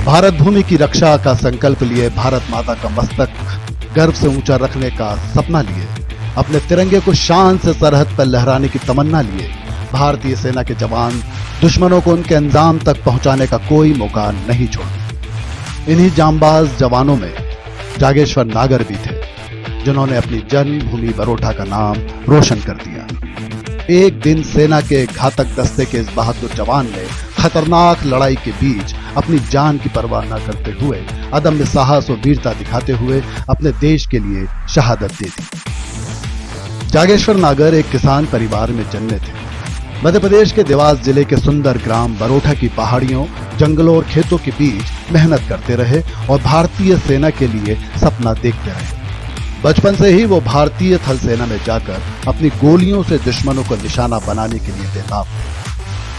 भारत भूमि की रक्षा का संकल्प लिए, भारत माता का मस्तक गर्व से ऊंचा रखने का सपना लिए, अपने तिरंगे को शान से सरहद पर लहराने की तमन्ना लिए, भारतीय सेना के जवान दुश्मनों को उनके अंजाम तक पहुंचाने का कोई मौका नहीं छोड़े। इन्हीं जांबाज जवानों में जागेश्वर नागर भी थे, जिन्होंने अपनी जन्मभूमि बरोठा का नाम रोशन कर दिया। एक दिन सेना के घातक दस्ते के इस बहादुर जवान ने खतरनाक लड़ाई के बीच अपनी जान की परवाह न करते हुए अदम्य साहस और वीरता दिखाते हुए अपने देश के लिए शहादत दे दी। जागेश्वर नागर एक किसान परिवार में जन्मे थे। मध्य प्रदेश के देवास जिले के सुंदर ग्राम बरोठा की पहाड़ियों, जंगलों और खेतों के बीच मेहनत करते रहे और भारतीय सेना के लिए सपना देखते रहे। बचपन से ही वो भारतीय थल सेना में जाकर अपनी गोलियों से दुश्मनों को निशाना बनाने के लिए बेताब थे।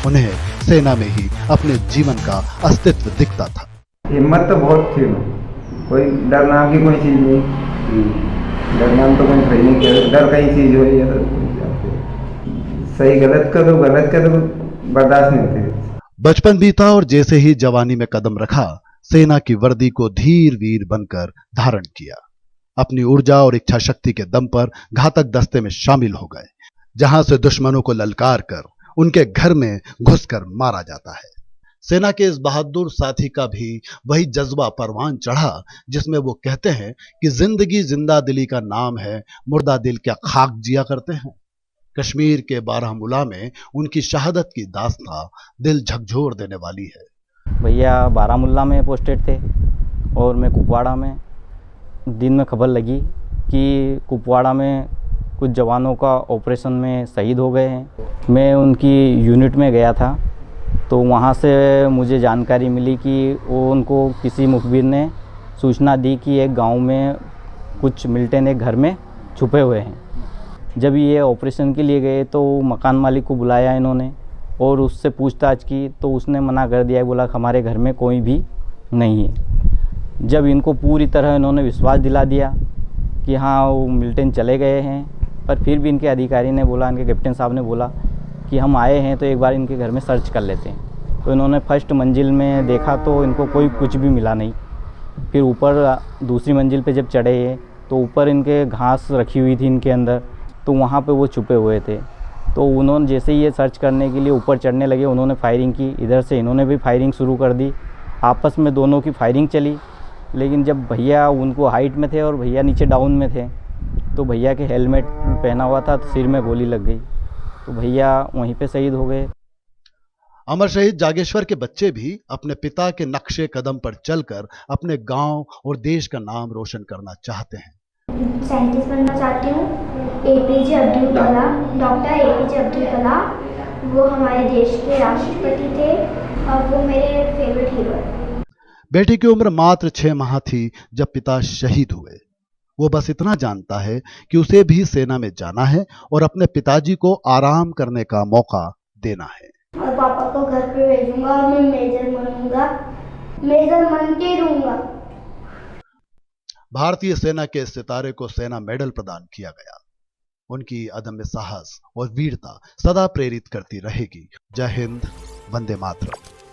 उन्हें सेना में ही अपने जीवन का अस्तित्व दिखता था। हिम्मत तो बहुत थी, कोई डर नाम की कोई चीज नहीं, डर नाम तो कोई नहीं किया। डर कई चीज हुई है तो सही गलत का तो बर्दाश्त नहीं होती। बचपन बीता और जैसे ही जवानी में कदम रखा, सेना की वर्दी को धीर वीर बनकर धारण किया। अपनी ऊर्जा और इच्छा शक्ति के दम पर घातक दस्ते में शामिल हो गए, जहां से दुश्मनों को ललकार कर उनके घर में घुसकर मारा जाता है। सेना के इस बहादुर साथी का भी वही जज्बा परवान चढ़ा, जिसमें वो कहते हैं कि जिंदगी जिंदा दिली का नाम है, मुर्दा दिल क्या खाक जिया करते हैं। कश्मीर के बारामूला में उनकी शहादत की दास्तां दिल झकझोर देने वाली है। भैया बारामूला में पोस्टेड थे और मैं कुपवाड़ा में। दिन में खबर लगी कि कुपवाड़ा में कुछ जवानों का ऑपरेशन में शहीद हो गए हैं। मैं उनकी यूनिट में गया था, तो वहाँ से मुझे जानकारी मिली कि वो उनको किसी मुखबिर ने सूचना दी कि एक गांव में कुछ मिलिटेंट एक घर में छुपे हुए हैं। जब ये ऑपरेशन के लिए गए तो मकान मालिक को बुलाया इन्होंने और उससे पूछताछ की, तो उसने मना कर दिया, बोला हमारे घर में कोई भी नहीं है। जब इनको पूरी तरह इन्होंने विश्वास दिला दिया कि हाँ वो मिलिटेंट चले गए हैं, पर फिर भी इनके अधिकारी ने बोला, इनके कैप्टन साहब ने बोला कि हम आए हैं तो एक बार इनके घर में सर्च कर लेते हैं। तो इन्होंने फर्स्ट मंजिल में देखा तो इनको कोई कुछ भी मिला नहीं। फिर ऊपर दूसरी मंजिल पे जब चढ़े तो ऊपर इनके घास रखी हुई थी इनके अंदर, तो वहाँ पे वो छुपे हुए थे। तो उन्होंने जैसे ही ये सर्च करने के लिए ऊपर चढ़ने लगे, उन्होंने फायरिंग की। इधर से इन्होंने भी फायरिंग शुरू कर दी। आपस में दोनों की फायरिंग चली, लेकिन जब भैया उनको हाइट में थे और भैया नीचे डाउन में थे, तो भैया के हेलमेट पहना हुआ था तो सिर में गोली लग गई, तो भैया वहीं पे शहीद हो गए। अमर शहीद जागेश्वर के बच्चे भी अपने पिता के नक्शे कदम पर चलकर अपने गांव और देश का नाम रोशन करना चाहते हैं। साइंटिस्ट बनना चाहती हूँ। APJ Abdul Kalam, doctor APJ Abdul Kalam, वो हमारे देश के राष्ट्रपति थे और वो मेरे फेवरेट हीरो हैं। बेटी की उम्र मात्र 6 माह थी जब पिता शहीद हुए। वो बस इतना जानता है कि उसे भी सेना में जाना है और अपने पिताजी को आराम करने का मौका देना है। और पापा को घर पे भेजूंगा और मैं मेजर बनूंगा, मेजर बन के रहूंगा। भारतीय सेना के इस सितारे को सेना मेडल प्रदान किया गया। उनकी अदम्य साहस और वीरता सदा प्रेरित करती रहेगी। जय हिंद, वंदे मातरम।